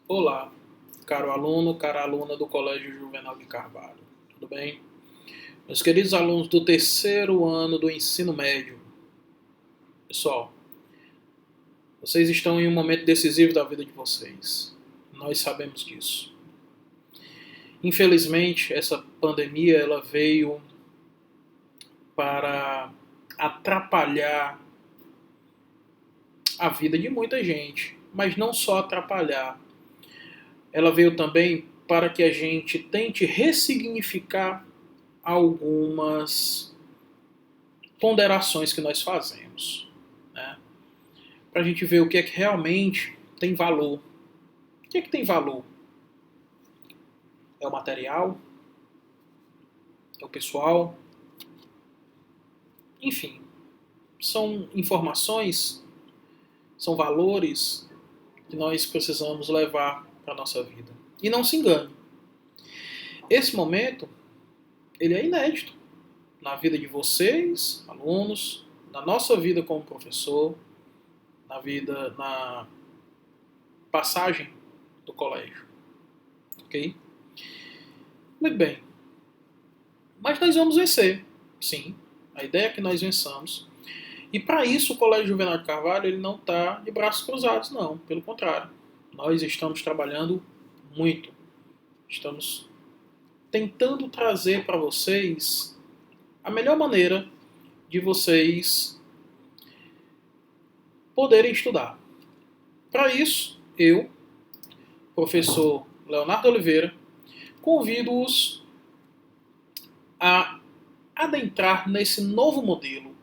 Olá, caro aluno, cara aluna do Colégio Juvenal de Carvalho. Tudo bem? Meus queridos alunos do terceiro ano do ensino médio. Pessoal, vocês estão em um momento decisivo da vida de vocês. Nós sabemos disso. Infelizmente, essa pandemia ela veio para atrapalhar a vida de muita gente, mas não só atrapalhar. Ela veio também para que a gente tente ressignificar algumas ponderações que nós fazemos, né? Para a gente ver o que é que realmente tem valor. O que é que tem valor? É o material? É o pessoal? Enfim, são informações, são valores que nós precisamos levar para a nossa vida. E não se engane, esse momento ele é inédito na vida de vocês, alunos, na nossa vida como professor, na passagem do colégio, ok? Muito bem, mas nós vamos vencer, sim. A ideia é que nós vençamos. E para isso o Colégio Juvenal de Carvalho ele não está de braços cruzados, não. Pelo contrário, nós estamos trabalhando muito. Estamos tentando trazer para vocês a melhor maneira de vocês poderem estudar. Para isso, eu, professor Leonardo Oliveira, convido-os a adentrar nesse novo modelo,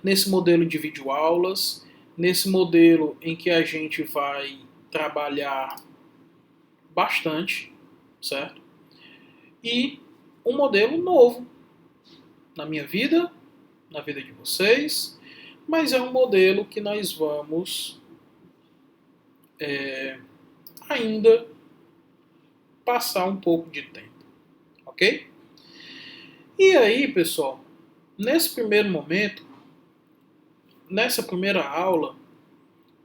nesse modelo de videoaulas, nesse modelo em que a gente vai trabalhar bastante, certo? E um modelo novo na minha vida, na vida de vocês, mas é um modelo que nós vamos ainda passar um pouco de tempo, ok? E aí, pessoal, nesse primeiro momento, nessa primeira aula,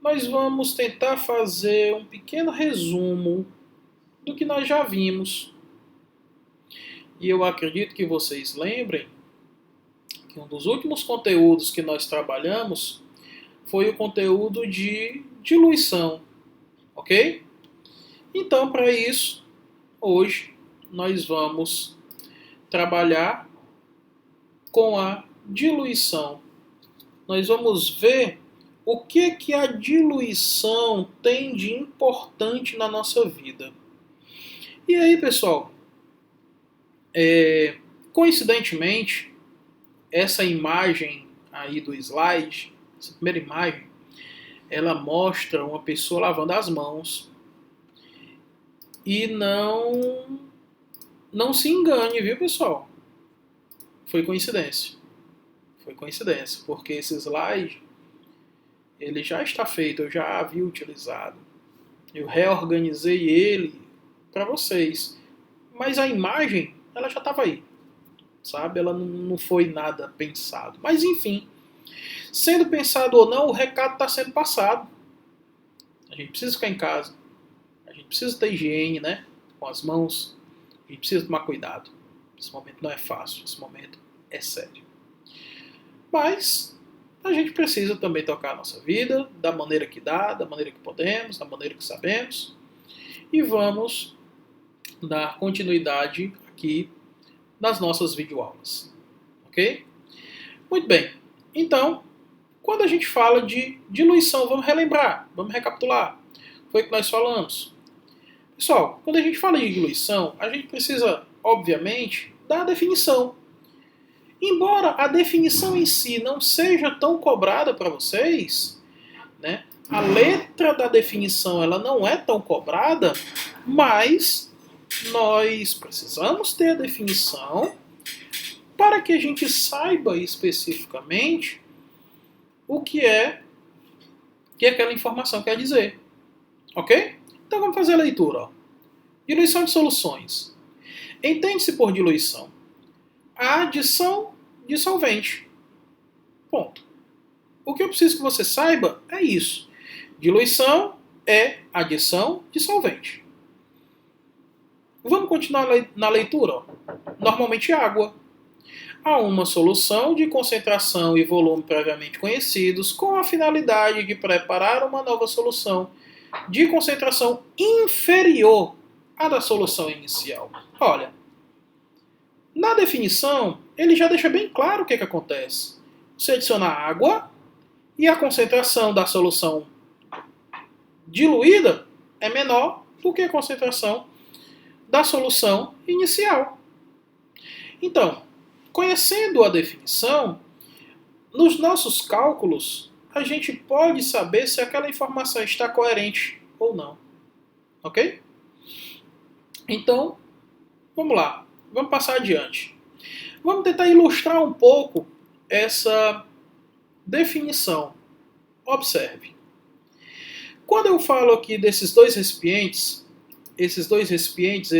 nós vamos tentar fazer um pequeno resumo do que nós já vimos. E eu acredito que vocês lembrem que um dos últimos conteúdos que nós trabalhamos foi o conteúdo de diluição, ok? Então, para isso, hoje nós vamos trabalhar com a diluição. Nós vamos ver o que a diluição tem de importante na nossa vida. E aí, pessoal, coincidentemente, essa imagem aí do slide, essa primeira imagem, ela mostra uma pessoa lavando as mãos. E não se engane, viu, pessoal? Foi coincidência. Foi coincidência, porque esse slide ele já está feito, eu já havia utilizado. Eu reorganizei ele para vocês. Mas a imagem, ela já estava aí, sabe? Ela não foi nada pensado. Mas enfim, sendo pensado ou não, o recado está sendo passado. A gente precisa ficar em casa. A gente precisa ter higiene, né? Com as mãos. A gente precisa tomar cuidado. Esse momento não é fácil. Esse momento é sério. Mas a gente precisa também tocar a nossa vida da maneira que dá, da maneira que podemos, da maneira que sabemos. E vamos dar continuidade aqui nas nossas videoaulas. Ok? Muito bem. Então, quando a gente fala de diluição, vamos relembrar, vamos recapitular. Foi o que nós falamos. Pessoal, quando a gente fala de diluição, a gente precisa, obviamente, dar a definição. Embora a definição em si não seja tão cobrada para vocês, né? A letra da definição ela não é tão cobrada, mas nós precisamos ter a definição para que a gente saiba especificamente o que aquela informação quer dizer. Ok? Então vamos fazer a leitura. Ó. Diluição de soluções. Entende-se por diluição a adição de solvente. Ponto. O que eu preciso que você saiba é isso. Diluição é adição de solvente. Vamos continuar na leitura. Ó. Normalmente água. Há uma solução de concentração e volume previamente conhecidos com a finalidade de preparar uma nova solução de concentração inferior à da solução inicial. Olha, na definição, ele já deixa bem claro o que acontece. Você adiciona água e a concentração da solução diluída é menor do que a concentração da solução inicial. Então, conhecendo a definição, nos nossos cálculos, a gente pode saber se aquela informação está coerente ou não. Ok? Então, vamos lá. Vamos passar adiante. Vamos tentar ilustrar um pouco essa definição. Observe. Quando eu falo aqui desses dois recipientes, esses dois recipientes,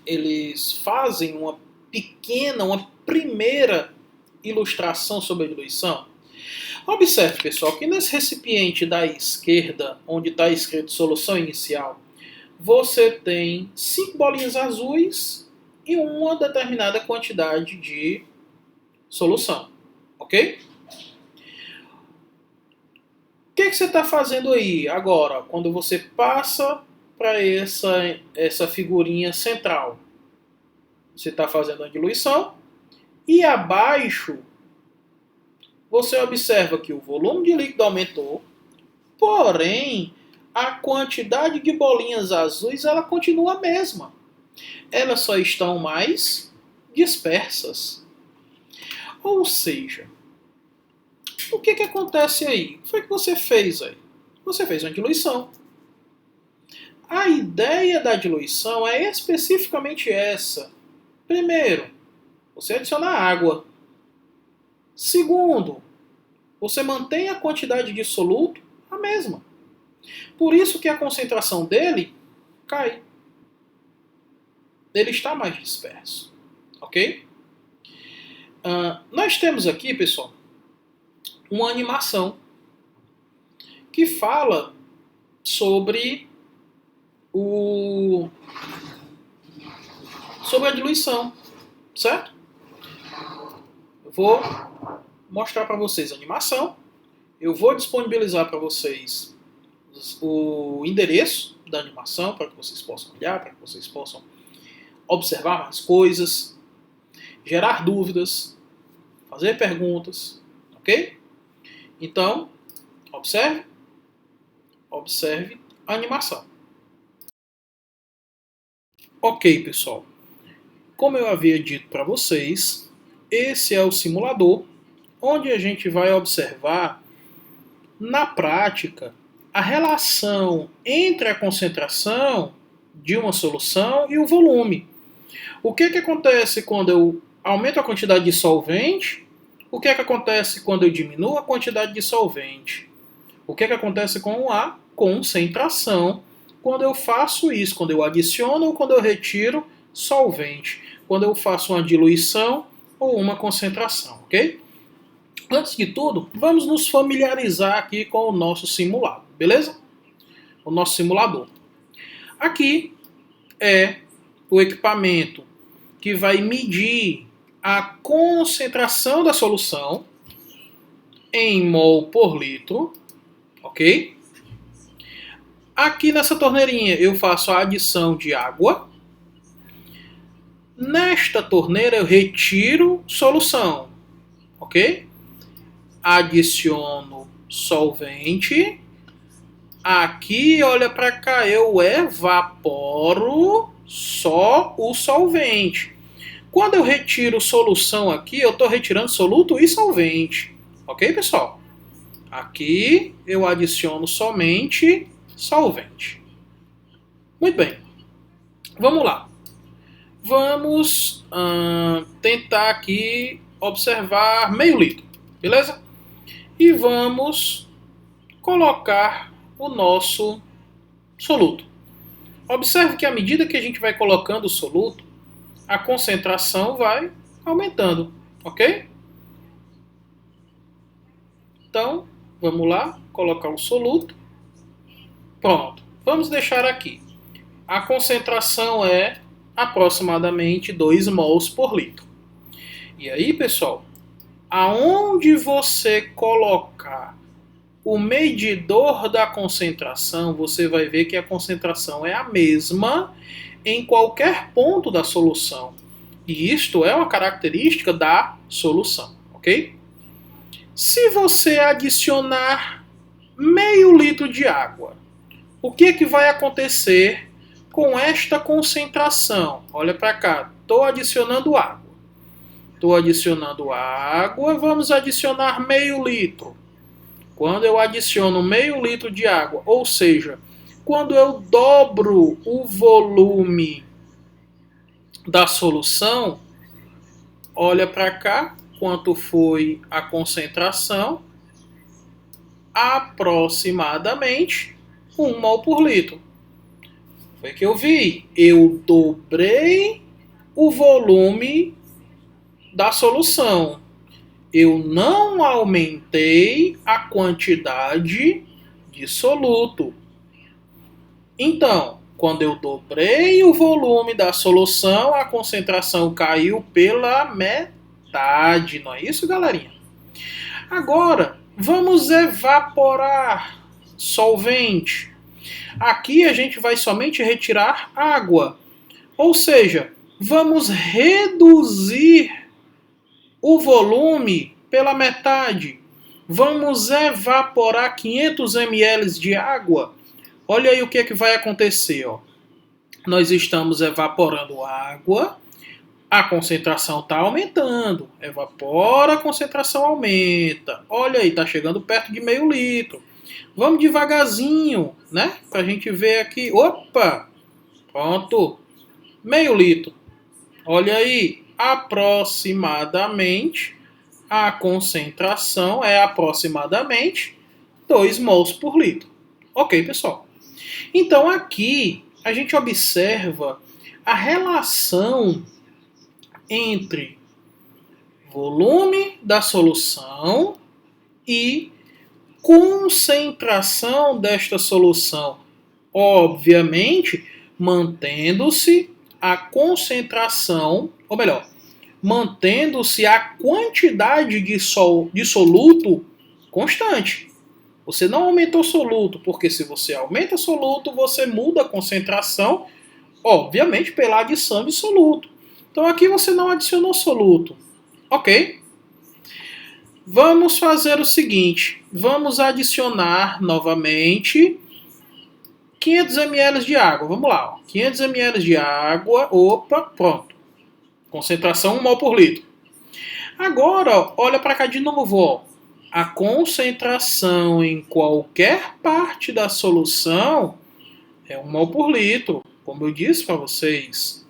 eles fazem uma primeira ilustração sobre a diluição. Observe, pessoal, que nesse recipiente da esquerda, onde está escrito solução inicial, você tem 5 bolinhas azuis e uma determinada quantidade de solução. Ok? O que você está fazendo aí agora, quando você passa para essa figurinha central? Você está fazendo a diluição e abaixo você observa que o volume de líquido aumentou, porém a quantidade de bolinhas azuis ela continua a mesma. Elas só estão mais dispersas. Ou seja, o que acontece aí? O que foi que você fez aí? Você fez uma diluição. A ideia da diluição é especificamente essa. Primeiro, você adiciona água. Segundo, você mantém a quantidade de soluto a mesma. Por isso que a concentração dele cai. Ele está mais disperso. Ok? Nós temos aqui, pessoal, uma animação que fala sobre a diluição, certo? Eu vou mostrar para vocês a animação, eu vou disponibilizar para vocês o endereço da animação para que vocês possam olhar, para que vocês possam observar mais coisas, gerar dúvidas, fazer perguntas, ok? Então, observe a animação. Ok, pessoal. Como eu havia dito para vocês, esse é o simulador onde a gente vai observar na prática a relação entre a concentração de uma solução e o volume. O que acontece quando eu aumento a quantidade de solvente? O que acontece quando eu diminuo a quantidade de solvente? O que acontece com a concentração quando eu faço isso? Quando eu adiciono ou quando eu retiro solvente? Quando eu faço uma diluição ou uma concentração, ok? Antes de tudo, vamos nos familiarizar aqui com o nosso simulado, beleza? O nosso simulador. Aqui é o equipamento que vai medir a concentração da solução em mol por litro, ok? Aqui nessa torneirinha eu faço a adição de água. Nesta torneira eu retiro solução, ok? Adiciono solvente. Aqui, olha para cá, eu evaporo só o solvente. Quando eu retiro solução aqui, eu estou retirando soluto e solvente. Ok, pessoal? Aqui eu adiciono somente solvente. Muito bem. Vamos lá. Vamos tentar aqui observar meio litro. Beleza? E vamos colocar o nosso soluto. Observe que à medida que a gente vai colocando o soluto, a concentração vai aumentando, ok? Então, vamos lá, colocar o soluto. Pronto, vamos deixar aqui. A concentração é aproximadamente 2 mols por litro. E aí, pessoal, aonde você colocar o medidor da concentração, você vai ver que a concentração é a mesma em qualquer ponto da solução. E isto é uma característica da solução, ok? Se você adicionar meio litro de água, o que vai acontecer com esta concentração? Olha para cá, estou adicionando água. Estou adicionando água, vamos adicionar meio litro. Quando eu adiciono meio litro de água, ou seja, quando eu dobro o volume da solução, olha para cá, quanto foi a concentração? Aproximadamente 1 mol por litro. Foi que eu vi. Eu dobrei o volume da solução. Eu não aumentei a quantidade de soluto. Então, quando eu dobrei o volume da solução, a concentração caiu pela metade. Não é isso, galerinha? Agora, vamos evaporar solvente. Aqui a gente vai somente retirar água. Ou seja, vamos reduzir o volume pela metade. Vamos evaporar 500 ml de água. Olha aí o que vai acontecer. Ó. Nós estamos evaporando água, a concentração está aumentando. Evapora, a concentração aumenta. Olha aí, está chegando perto de meio litro. Vamos devagarzinho, né? Para a gente ver aqui. Opa! Pronto. Meio litro. Olha aí, aproximadamente, a concentração é aproximadamente 2 mols por litro. Ok, pessoal? Então, aqui, a gente observa a relação entre volume da solução e concentração desta solução. Obviamente, mantendo-se a concentração, ou melhor, mantendo-se a quantidade de soluto constante. Você não aumentou soluto, porque se você aumenta soluto, você muda a concentração, obviamente, pela adição de soluto. Então aqui você não adicionou soluto. Ok? Vamos fazer o seguinte. Vamos adicionar novamente 500 ml de água. Vamos lá. Ó. 500 ml de água. Opa, pronto. Concentração 1 mol por litro. Agora, ó, olha para cá de novo. Ó. A concentração em qualquer parte da solução é 1 mol por litro. Como eu disse para vocês.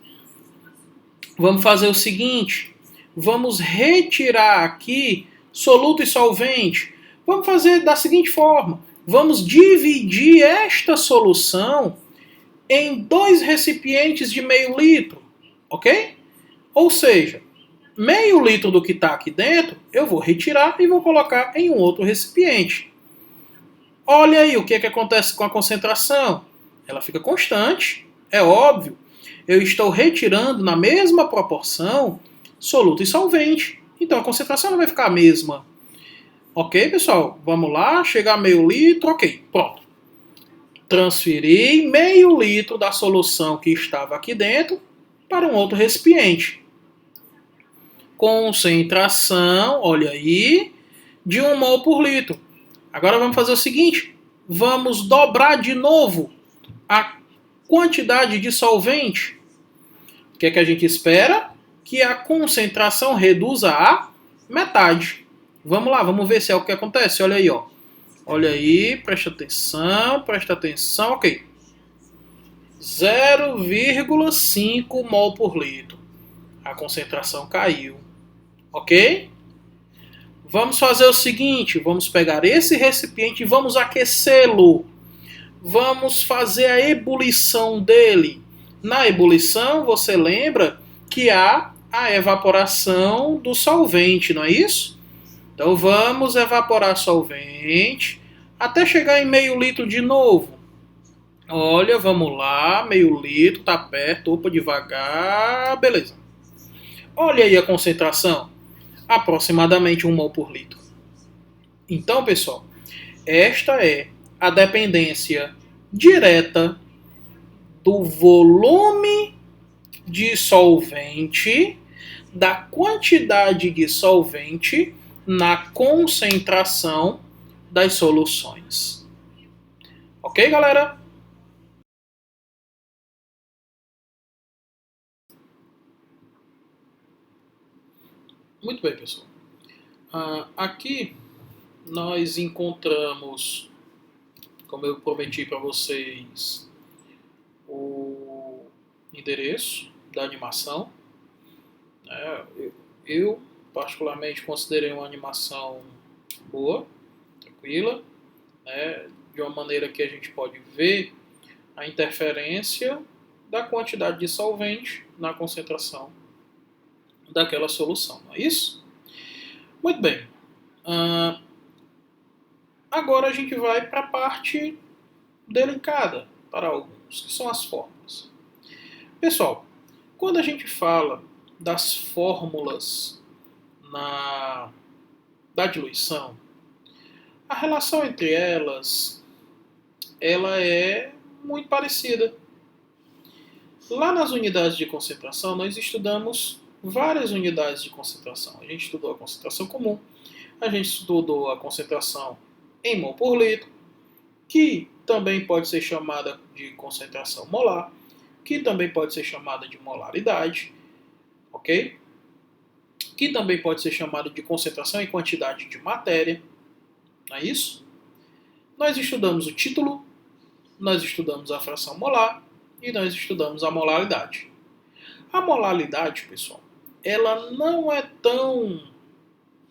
Vamos fazer o seguinte. Vamos retirar aqui soluto e solvente. Vamos fazer da seguinte forma. Vamos dividir esta solução em 2 recipientes de meio litro. Ok? Ou seja, meio litro do que está aqui dentro, eu vou retirar e vou colocar em um outro recipiente. Olha aí o que acontece com a concentração. Ela fica constante, é óbvio. Eu estou retirando na mesma proporção soluto e solvente. Então a concentração não vai ficar a mesma. Ok, pessoal? Vamos lá, chegar a meio litro, ok, pronto. Transferi meio litro da solução que estava aqui dentro para um outro recipiente. Concentração, olha aí, de 1 mol por litro. Agora vamos fazer o seguinte, vamos dobrar de novo a quantidade de solvente. O que é que a gente espera? Que a concentração reduza a metade. Vamos lá, vamos ver se é o que acontece. Olha aí, ó. Olha aí, presta atenção, ok. 0,5 mol por litro. A concentração caiu. Ok? Vamos fazer o seguinte, vamos pegar esse recipiente e vamos aquecê-lo. Vamos fazer a ebulição dele. Na ebulição, você lembra que há a evaporação do solvente, não é isso? Então vamos evaporar solvente até chegar em meio litro de novo. Olha, vamos lá, meio litro, tá perto, opa, devagar, beleza. Olha aí a concentração, aproximadamente 1 mol por litro. Então, pessoal, esta é a dependência direta do volume de solvente, da quantidade de solvente na concentração das soluções. Ok, galera? Muito bem, pessoal. Aqui nós encontramos, como eu prometi para vocês, o endereço da animação. Eu, particularmente, considerei uma animação boa, tranquila, né, de uma maneira que a gente pode ver a interferência da quantidade de solvente na concentração daquela solução, não é isso? Muito bem. Agora a gente vai para a parte delicada para alguns, que são as fórmulas. Pessoal, quando a gente fala das fórmulas da diluição, a relação entre elas ela é muito parecida. Lá nas unidades de concentração, nós estudamos várias unidades de concentração. A gente estudou a concentração comum, a gente estudou a concentração em mol por litro, que também pode ser chamada de concentração molar, que também pode ser chamada de molaridade, ok? Que também pode ser chamada de concentração em quantidade de matéria, não é isso? Nós estudamos o título, nós estudamos a fração molar e nós estudamos a molaridade. A molaridade, pessoal, ela não é tão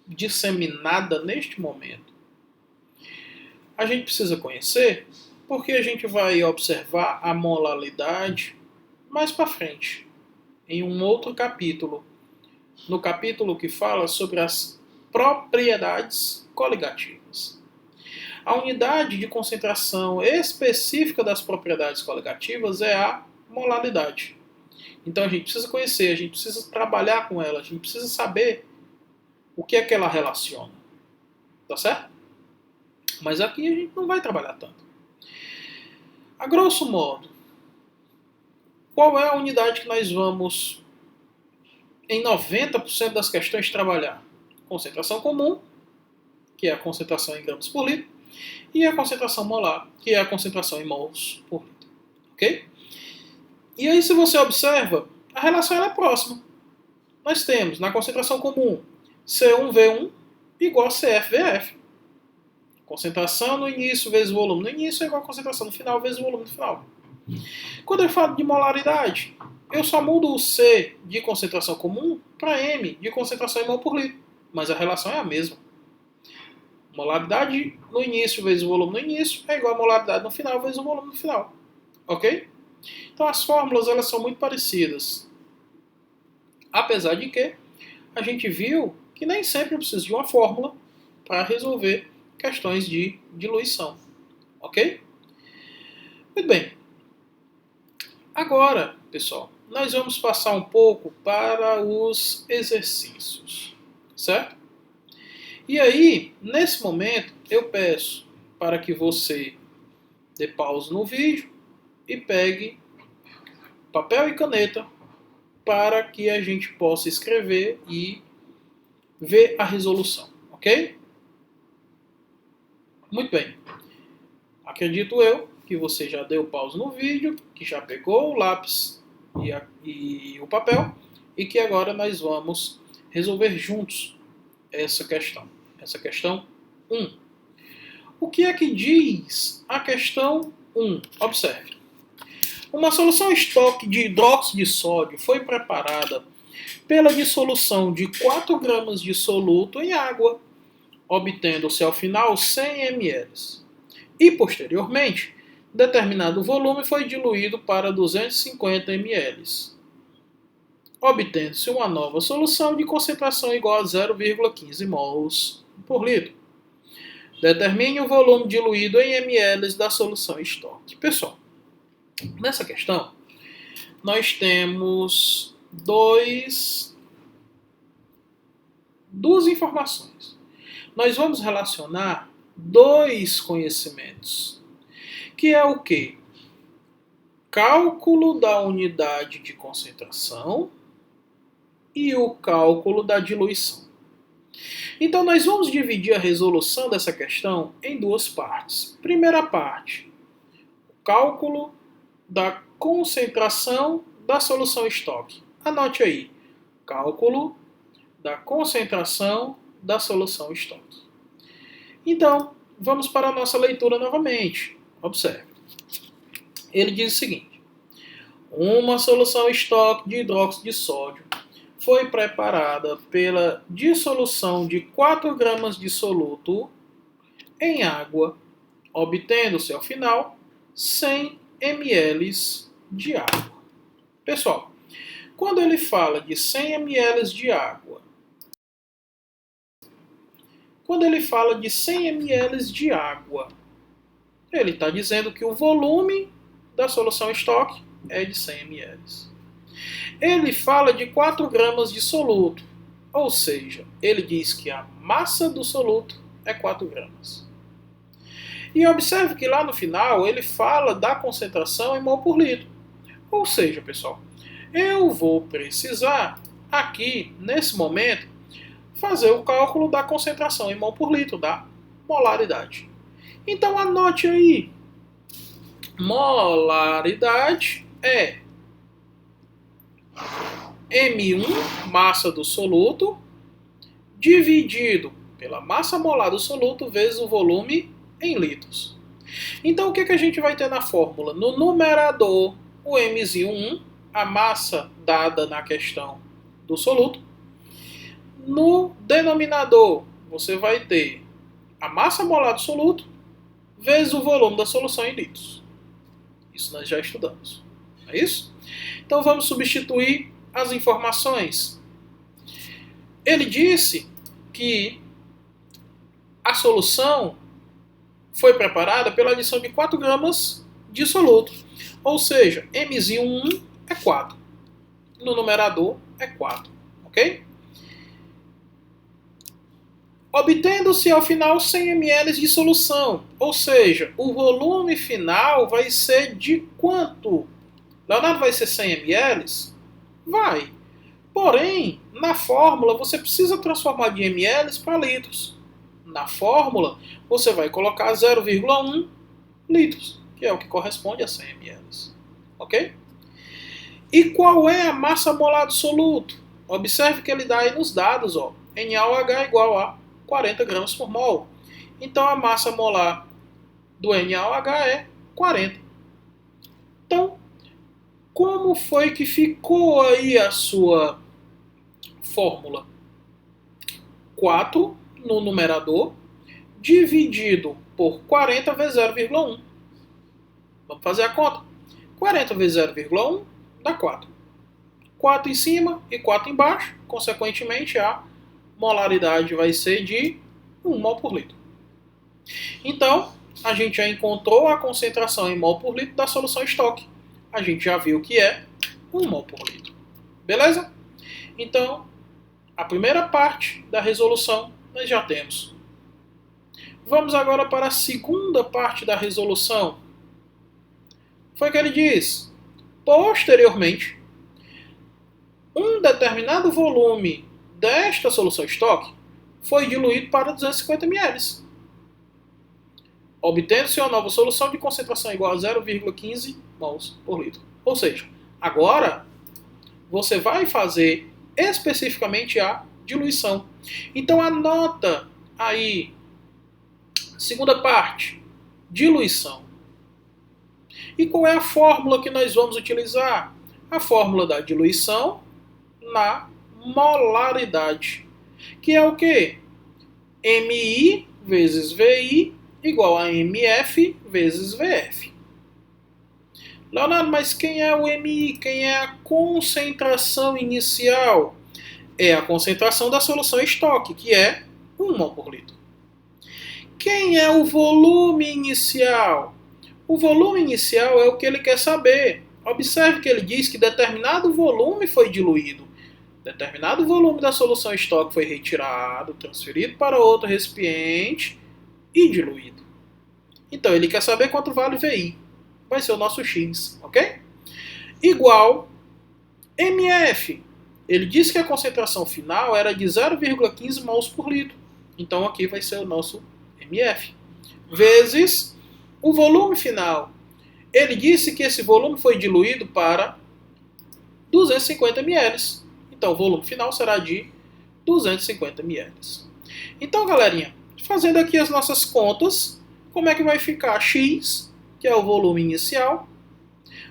disseminada neste momento. A gente precisa conhecer porque a gente vai observar a molaridade mais para frente, em um outro capítulo, no capítulo que fala sobre as propriedades coligativas. A unidade de concentração específica das propriedades coligativas é a molaridade. Então a gente precisa conhecer, a gente precisa trabalhar com ela, a gente precisa saber o que é que ela relaciona. Tá certo? Mas aqui a gente não vai trabalhar tanto. A grosso modo, qual é a unidade que nós vamos, em 90% das questões, trabalhar? Concentração comum, que é a concentração em gramas por litro, e a concentração molar, que é a concentração em mols por litro. Ok? E aí, se você observa, a relação é próxima. Nós temos, na concentração comum, C1V1 igual a CFVF. Concentração no início vezes volume no início é igual a concentração no final vezes volume no final. Quando eu falo de molaridade, eu só mudo o C de concentração comum para M de concentração em mol por litro. Mas a relação é a mesma. Molaridade no início vezes o volume no início é igual a molaridade no final vezes o volume no final. Ok? Então as fórmulas elas são muito parecidas. Apesar de que a gente viu que nem sempre precisa de uma fórmula para resolver questões de diluição. Ok? Muito bem. Agora, pessoal, nós vamos passar um pouco para os exercícios. Certo? E aí, nesse momento, eu peço para que você dê pausa no vídeo e pegue papel e caneta para que a gente possa escrever e ver a resolução, ok? Muito bem. Acredito eu que você já deu pausa no vídeo, que já pegou o lápis e o papel e que agora nós vamos resolver juntos essa questão. Essa questão 1. O que é que diz a questão 1? Observe. Uma solução estoque de hidróxido de sódio foi preparada pela dissolução de 4 gramas de soluto em água, obtendo-se ao final 100 ml. E, posteriormente, determinado volume foi diluído para 250 ml, obtendo-se uma nova solução de concentração igual a 0,15 mols por litro. Determine o volume diluído em ml da solução estoque. Pessoal, Nessa questão, nós temos duas informações. Nós vamos relacionar dois conhecimentos, que é o quê? Cálculo da unidade de concentração e o cálculo da diluição. Então, nós vamos dividir a resolução dessa questão em duas partes. Primeira parte, o cálculo da concentração da solução estoque. Anote aí, cálculo da concentração da solução estoque. Então, vamos para a nossa leitura novamente. Observe. Ele diz o seguinte: uma solução estoque de hidróxido de sódio foi preparada pela dissolução de 4 gramas de soluto em água, obtendo-se ao final 100 ml de água. Pessoal, quando ele fala de 100 ml de água, ele está dizendo que o volume da solução estoque é de 100 ml. Ele fala de 4 gramas de soluto, ou seja, ele diz que a massa do soluto é 4 gramas. E observe que lá no final ele fala da concentração em mol por litro. Ou seja, pessoal, eu vou precisar aqui, nesse momento, fazer o cálculo da concentração em mol por litro, da molaridade. Então anote aí, molaridade é M1, massa do soluto, dividido pela massa molar do soluto vezes o volume em litros. Então o que a gente vai ter na fórmula? No numerador, o M1, a massa dada na questão do soluto. No denominador, você vai ter a massa molar do soluto vezes o volume da solução em litros. Isso nós já estudamos. É isso? Então vamos substituir as informações. Ele disse que a solução foi preparada pela adição de 4 gramas de soluto. Ou seja, M1 é 4. No numerador é 4. Ok? Obtendo-se ao final 100 ml de solução. Ou seja, o volume final vai ser de quanto? Leonardo, vai ser 100 ml? Vai. Porém, na fórmula você precisa transformar de ml para litros. Na fórmula você vai colocar 0,1 litros, que é o que corresponde a 100 ml. Ok? E qual é a massa molar do soluto? Observe que ele dá aí nos dados, ó, NaOH igual a 40 gramas por mol. Então a massa molar do NaOH é 40. Então, como foi que ficou aí a sua fórmula? 4 no numerador, dividido por 40 vezes 0,1. Vamos fazer a conta. 40 vezes 0,1 dá 4. 4 em cima e 4 embaixo. Consequentemente, a molaridade vai ser de 1 mol por litro. Então, a gente já encontrou a concentração em mol por litro da solução estoque. A gente já viu que é 1 mol por litro. Beleza? Então, a primeira parte da resolução nós já temos. Vamos agora para a segunda parte da resolução. Foi o que ele diz. Posteriormente, um determinado volume desta solução estoque foi diluído para 250 ml. Obtendo-se uma nova solução de concentração igual a 0,15 mols por litro. Ou seja, agora você vai fazer especificamente a diluição. Então anota aí, segunda parte, diluição. E qual é a fórmula que nós vamos utilizar? A fórmula da diluição na molaridade, que é o quê? MI vezes VI igual a MF vezes VF. Leonardo, mas quem é o MI? Quem é a concentração inicial? É a concentração da solução estoque, que é 1 mol por litro. Quem é o volume inicial? O volume inicial é o que ele quer saber. Observe que ele diz que determinado volume foi diluído. Determinado volume da solução estoque foi retirado, transferido para outro recipiente e diluído. Então ele quer saber quanto vale VI. Vai ser o nosso X, ok? Igual MF. Ele disse que a concentração final era de 0,15 mols por litro. Então aqui vai ser o nosso MF. Vezes o volume final. Ele disse que esse volume foi diluído para 250 ml. Então o volume final será de 250 ml. Então, galerinha, fazendo aqui as nossas contas, como é que vai ficar? X, que é o volume inicial,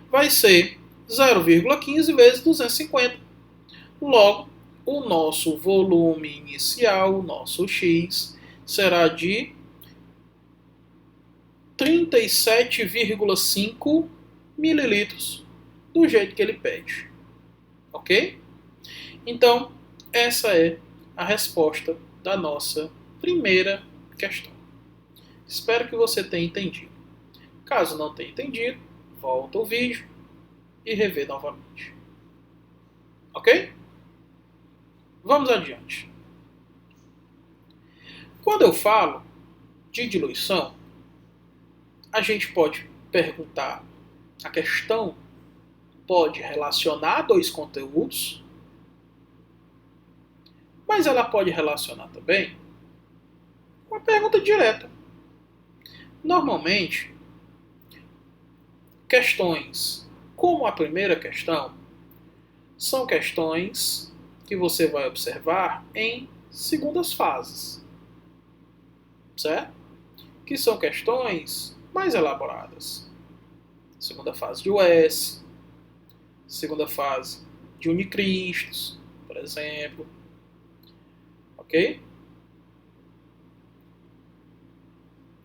vai ser 0,15 vezes 250. Logo, o nosso volume inicial, o nosso X, será de 37,5 mililitros, do jeito que ele pede. Ok? Então, essa é a resposta da nossa primeira questão. Espero que você tenha entendido. Caso não tenha entendido, volta o vídeo e revê novamente. Ok? Vamos adiante. Quando eu falo de diluição, a gente pode perguntar, a questão pode relacionar dois conteúdos, mas ela pode relacionar também uma pergunta direta. Normalmente, questões como a primeira questão são questões que você vai observar em segundas fases, certo? Que são questões mais elaboradas. Segunda fase de US, segunda fase de Unicristos, por exemplo. Ok?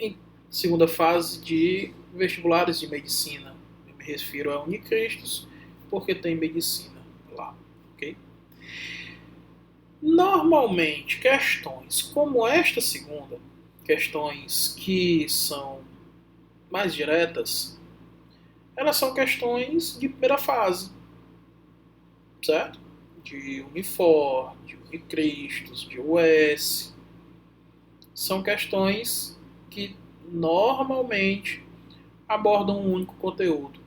Em segunda fase de vestibulares de medicina. Eu me refiro a Unicristos porque tem medicina lá. Ok? Normalmente, questões como esta segunda, questões que são mais diretas, elas são questões de primeira fase, certo? De Unifor, de Unicristos, de US. São questões que normalmente abordam um único conteúdo.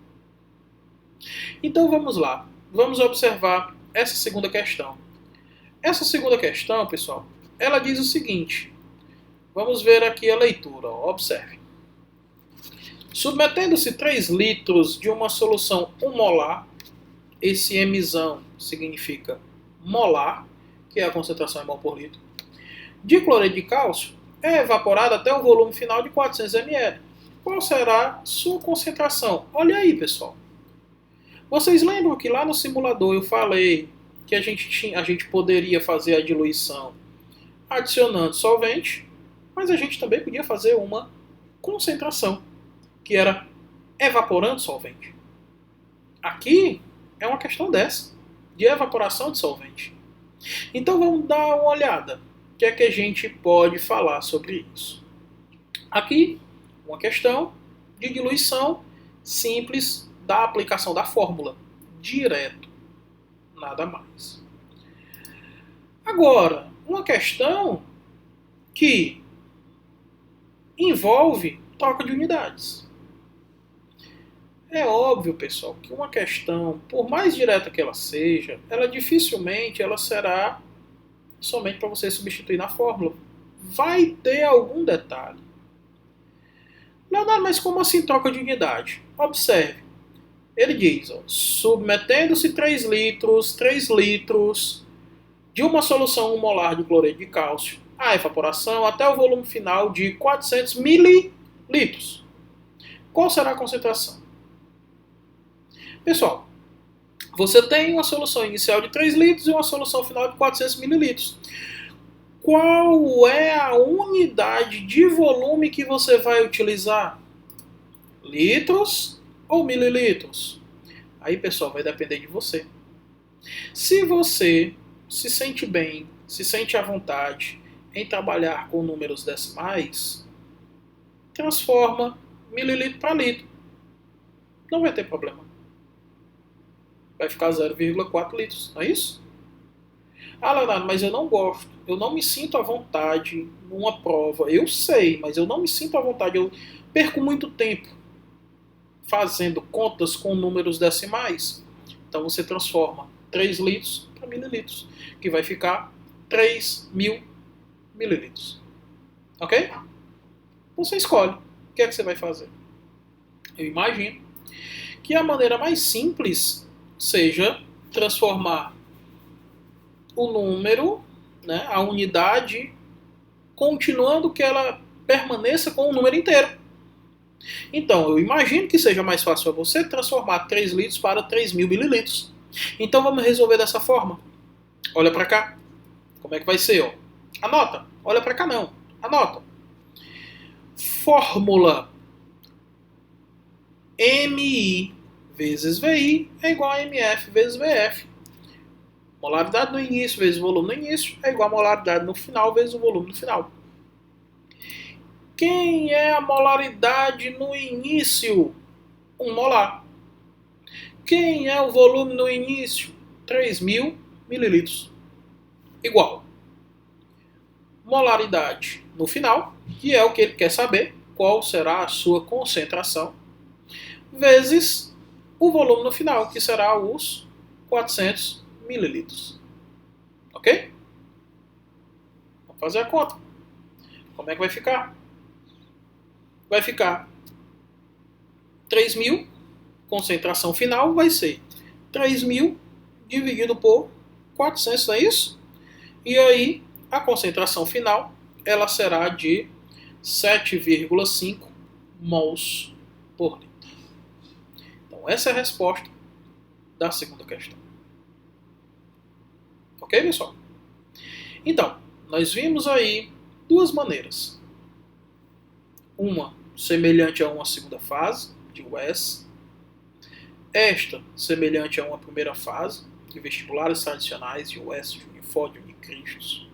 Então vamos lá, vamos observar essa segunda questão. Essa segunda questão, pessoal, ela diz o seguinte. Vamos ver aqui a leitura, observe. Submetendo-se 3 litros de uma solução 1 molar, esse Mzão significa molar, que é a concentração em mol por litro, de cloreto de cálcio, é evaporado até o volume final de 400 ml. Qual será sua concentração? Olha aí, pessoal. Vocês lembram que lá no simulador eu falei que a gente poderia fazer a diluição adicionando solvente, mas a gente também podia fazer uma concentração, que era evaporando solvente. Aqui é uma questão dessa, de evaporação de solvente. Então vamos dar uma olhada. O que é que a gente pode falar sobre isso? Aqui, uma questão de diluição simples da aplicação da fórmula. Direto. Nada mais. Agora, uma questão que envolve troca de unidades. É óbvio, pessoal, que uma questão, por mais direta que ela seja, ela dificilmente ela será somente para você substituir na fórmula. Vai ter algum detalhe. Leonardo, mas como assim troca de unidade? Observe. Ele diz, submetendo-se 3 litros de uma solução 1 molar de cloreto de cálcio à evaporação até o volume final de 400 mililitros. Qual será a concentração? Pessoal, você tem uma solução inicial de 3 litros e uma solução final de 400 mililitros. Qual é a unidade de volume que você vai utilizar? Litros ou mililitros? Aí, pessoal, vai depender de você. Se você se sente bem, se sente à vontade em trabalhar com números decimais, transforma mililitro para litro. Não vai ter problema. Vai ficar 0,4 litros, não é isso? Ah, Leonardo, mas eu não gosto. Eu não me sinto à vontade numa prova. Eu sei, mas eu não me sinto à vontade. Eu perco muito tempo fazendo contas com números decimais. Então você transforma 3 litros para mililitros, que vai ficar 3.000 mililitros. Ok? Você escolhe o que é que você vai fazer. Eu imagino que a maneira mais simples seja transformar o número, né, a unidade, continuando que ela permaneça com o número inteiro. Então, eu imagino que seja mais fácil para você transformar 3 litros para 3.000 mililitros. Então, vamos resolver dessa forma. Olha para cá. Como é que vai ser? Ó? Anota. Olha para cá não. Anota. Fórmula MI vezes VI é igual a MF vezes VF. Molaridade no início vezes o volume no início é igual a molaridade no final vezes o volume no final. Quem é a molaridade no início? 1 molar. Quem é o volume no início? 3.000 mililitros. Igual. Molaridade no final, que é o que ele quer saber, qual será a sua concentração, vezes o volume no final, que será os 400 mililitros. Ok? Vamos fazer a conta. Como é que vai ficar? Vai ficar 3.000, concentração final vai ser 3.000 dividido por 400, não é isso? E aí, a concentração final, ela será de 7,5 mols por litro. Então, essa é a resposta da segunda questão. Ok, pessoal? Então, nós vimos aí duas maneiras. Uma semelhante a uma segunda fase, de Wes. Esta semelhante a uma primeira fase, de vestibulares tradicionais, de Wes, de Unifor, de Unicristos.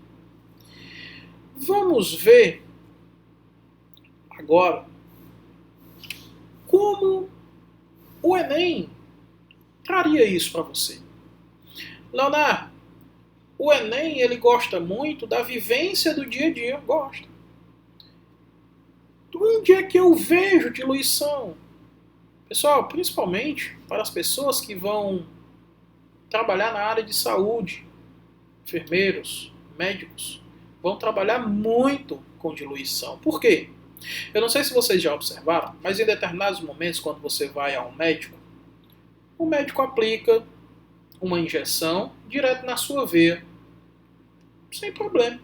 Vamos ver agora como o Enem traria isso para você. Leonardo, o Enem ele gosta muito da vivência do dia a dia. Gosta. Onde é que eu vejo diluição? Pessoal, principalmente para as pessoas que vão trabalhar na área de saúde, enfermeiros, médicos, vão trabalhar muito com diluição. Por quê? Eu não sei se vocês já observaram, mas em determinados momentos, quando você vai a um médico, o médico aplica uma injeção direto na sua veia, sem problema.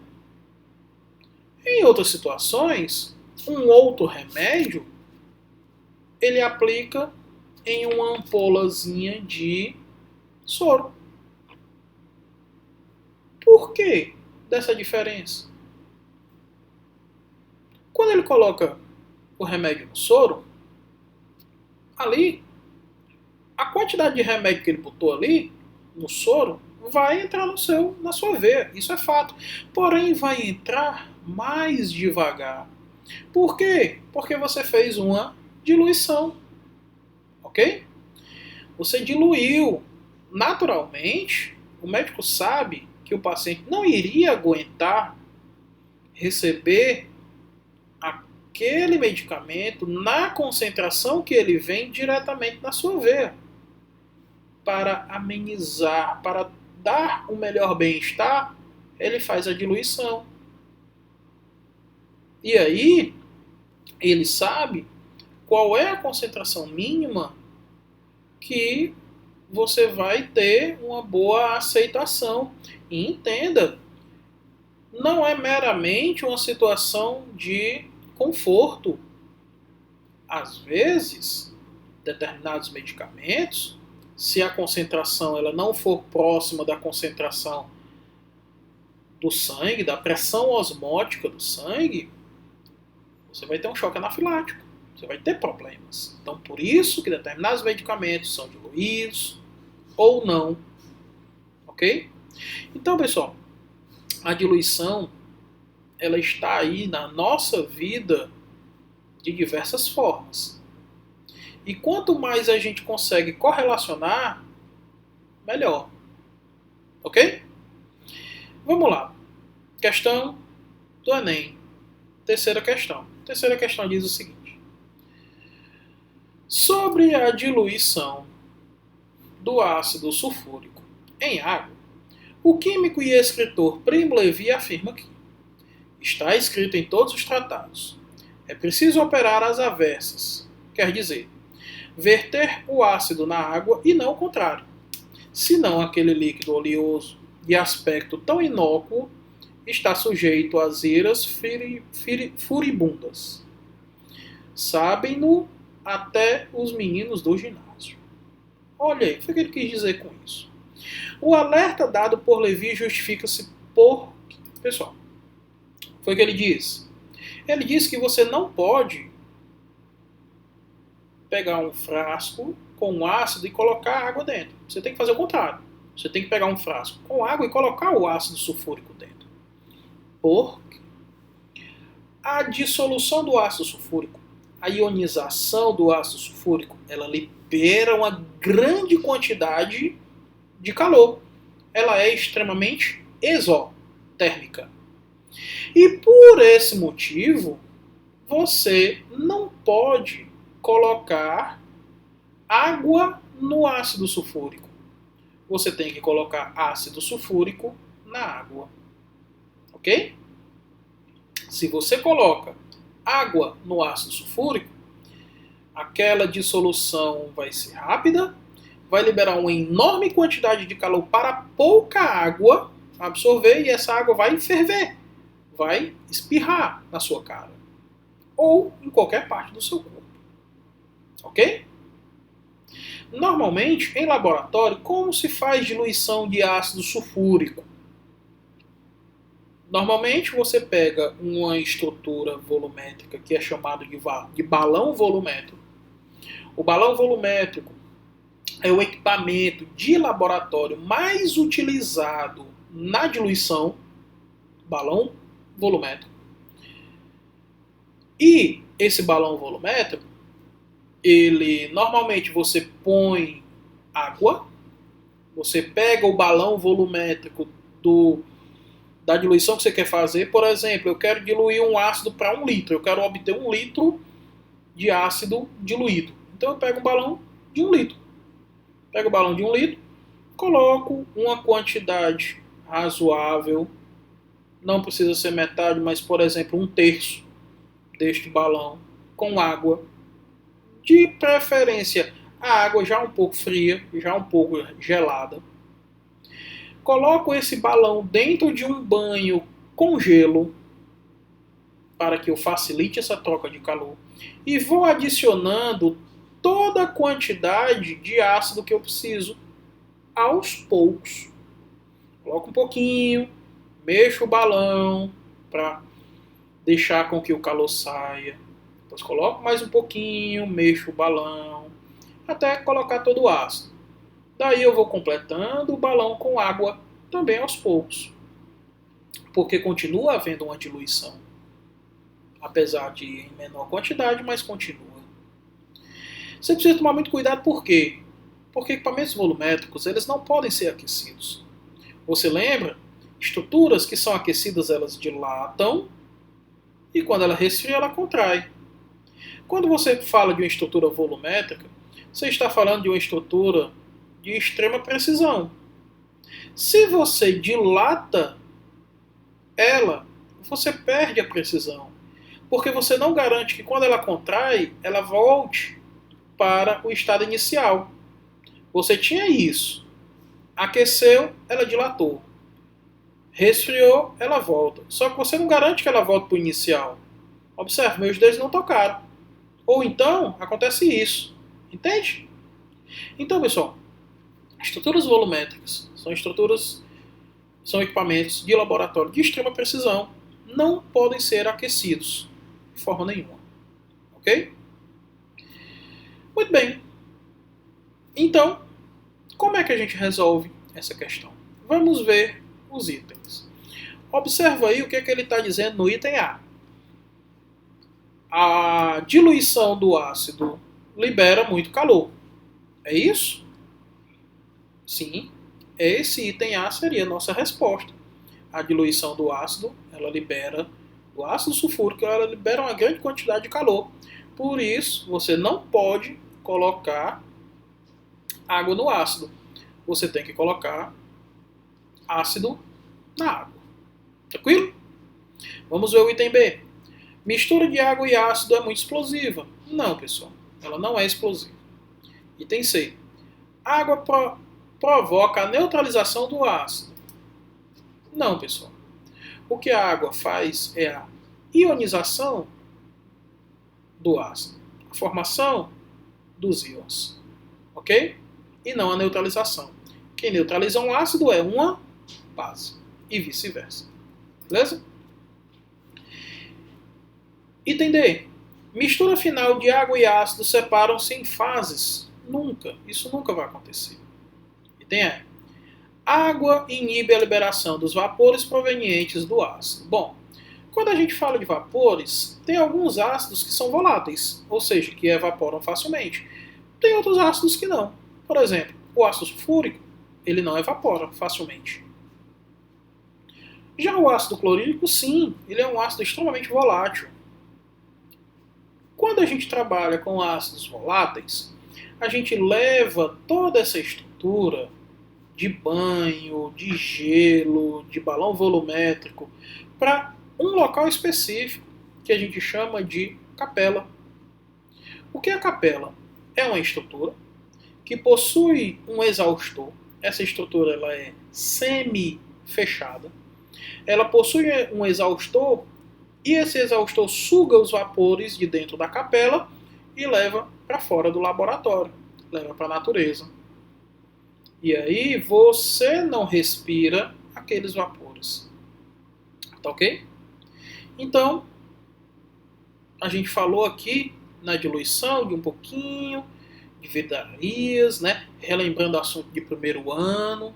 Em outras situações, um outro remédio, ele aplica em uma ampolazinha de soro. Por que dessa diferença? Quando ele coloca o remédio no soro, ali, a quantidade de remédio que ele botou ali, no soro, vai entrar na sua veia. Isso é fato. Porém, vai entrar mais devagar. Por quê? Porque você fez uma diluição. Ok? Você diluiu. Naturalmente, o médico sabe que o paciente não iria aguentar receber aquele medicamento na concentração que ele vem diretamente na sua veia. Para amenizar, para dar um melhor bem-estar, ele faz a diluição. E aí, ele sabe qual é a concentração mínima que você vai ter uma boa aceitação. E entenda, não é meramente uma situação de conforto. Às vezes, determinados medicamentos, se a concentração ela não for próxima da concentração do sangue, da pressão osmótica do sangue, você vai ter um choque anafilático. Você vai ter problemas. Então, por isso que determinados medicamentos são diluídos ou não. Ok? Então, pessoal, a diluição ela está aí na nossa vida de diversas formas. E quanto mais a gente consegue correlacionar, melhor. Ok? Vamos lá. Questão do Enem. Terceira questão. Terceira questão diz o seguinte. Sobre a diluição do ácido sulfúrico em água, o químico e escritor Primo Levi afirma que está escrito em todos os tratados. É preciso operar as aversas, quer dizer, verter o ácido na água e não o contrário. Senão aquele líquido oleoso de aspecto tão inócuo está sujeito às iras furibundas. Sabem-no até os meninos do ginásio. Olha aí, o que ele quis dizer com isso? O alerta dado por Levi justifica-se por... Pessoal, foi o que ele diz. Ele diz que você não pode pegar um frasco com ácido e colocar água dentro. Você tem que fazer o contrário. Você tem que pegar um frasco com água e colocar o ácido sulfúrico dentro. Porque a dissolução do ácido sulfúrico, a ionização do ácido sulfúrico, ela libera uma grande quantidade de calor. Ela é extremamente exotérmica. E por esse motivo, você não pode colocar água no ácido sulfúrico. Você tem que colocar ácido sulfúrico na água. Ok? Se você coloca água no ácido sulfúrico, aquela dissolução vai ser rápida, vai liberar uma enorme quantidade de calor para pouca água absorver e essa água vai ferver, vai espirrar na sua cara ou em qualquer parte do seu corpo. Ok? Normalmente, em laboratório, como se faz diluição de ácido sulfúrico? Normalmente você pega uma estrutura volumétrica que é chamada de balão volumétrico. O balão volumétrico é o equipamento de laboratório mais utilizado na diluição, balão volumétrico. E esse balão volumétrico, ele normalmente você põe água, você pega o balão volumétrico da diluição que você quer fazer. Por exemplo, eu quero diluir um ácido para 1 litro, eu quero obter 1 litro de ácido diluído. Então eu pego um balão de 1 litro. Pego o balão de 1 litro, coloco uma quantidade razoável, não precisa ser metade, mas por exemplo 1/3 deste balão com água. De preferência a água já um pouco fria, já um pouco gelada. Coloco esse balão dentro de um banho com gelo, para que eu facilite essa troca de calor. E vou adicionando toda a quantidade de ácido que eu preciso, aos poucos. Coloco um pouquinho, mexo o balão, para deixar com que o calor saia. Depois coloco mais um pouquinho, mexo o balão, até colocar todo o ácido. Daí eu vou completando o balão com água também aos poucos. Porque continua havendo uma diluição. Apesar de em menor quantidade, mas continua. Você precisa tomar muito cuidado, por quê? Porque equipamentos volumétricos, eles não podem ser aquecidos. Você lembra? Estruturas que são aquecidas, elas dilatam, e quando ela resfria, ela contrai. Quando você fala de uma estrutura volumétrica, você está falando de uma estrutura de extrema precisão. Se você dilata ela, você perde a precisão. Porque você não garante que quando ela contrai, ela volte para o estado inicial. Você tinha isso. Aqueceu, ela dilatou. Resfriou, ela volta. Só que você não garante que ela volte para o inicial. Observe, meus dedos não tocaram. Ou então, acontece isso. Entende? Então, pessoal, estruturas volumétricas são equipamentos de laboratório de extrema precisão. Não podem ser aquecidos de forma nenhuma. Ok? Muito bem. Então, como é que a gente resolve essa questão? Vamos ver os itens. Observa aí o que ele está dizendo no item A. A diluição do ácido libera muito calor. É isso? Sim. Esse item A seria a nossa resposta. A diluição do ácido, ela libera, do ácido sulfúrico, ela libera uma grande quantidade de calor. Por isso, você não pode colocar água no ácido. Você tem que colocar ácido na água. Tranquilo? Vamos ver o item B. Mistura de água e ácido é muito explosiva. Não, pessoal. Ela não é explosiva. Item C. Água provoca a neutralização do ácido. Não, pessoal. O que a água faz é a ionização do ácido. A formação dos íons. Ok? E não a neutralização. Quem neutraliza um ácido é uma base. E vice-versa. Beleza? Item D. Mistura final de água e ácido separam-se em fases. Nunca. Isso nunca vai acontecer. Item E. Água inibe a liberação dos vapores provenientes do ácido. Bom, quando a gente fala de vapores, tem alguns ácidos que são voláteis, ou seja, que evaporam facilmente. Tem outros ácidos que não. Por exemplo, o ácido sulfúrico, ele não evapora facilmente. Já o ácido clorídrico, sim, ele é um ácido extremamente volátil. Quando a gente trabalha com ácidos voláteis, a gente leva toda essa estrutura de banho, de gelo, de balão volumétrico para um local específico que a gente chama de capela. O que é a capela? É uma estrutura que possui um exaustor. Essa estrutura ela é semi-fechada. Ela possui um exaustor e esse exaustor suga os vapores de dentro da capela e leva para fora do laboratório, leva para a natureza. E aí você não respira aqueles vapores. Tá ok? Então, a gente falou aqui na diluição de um pouquinho de vidrarias, né? Relembrando o assunto de primeiro ano.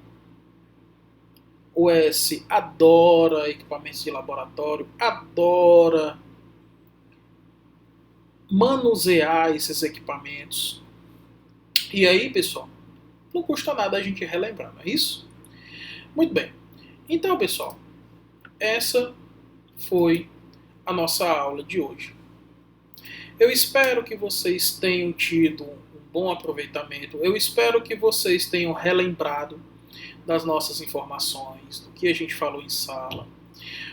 O S adora equipamentos de laboratório, adora manusear esses equipamentos. E aí, pessoal, não custa nada a gente relembrar, não é isso? Muito bem. Então, pessoal, essa foi a nossa aula de hoje. Eu espero que vocês tenham tido um bom aproveitamento. Eu espero que vocês tenham relembrado das nossas informações, do que a gente falou em sala.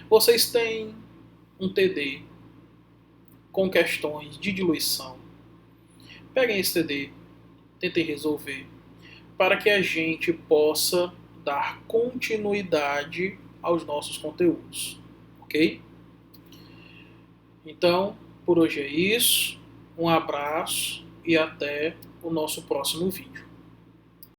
Vocês têm um TD com questões de diluição. Peguem esse TD, tentem resolver, para que a gente possa dar continuidade aos nossos conteúdos, ok? Então, por hoje é isso. Um abraço e até o nosso próximo vídeo.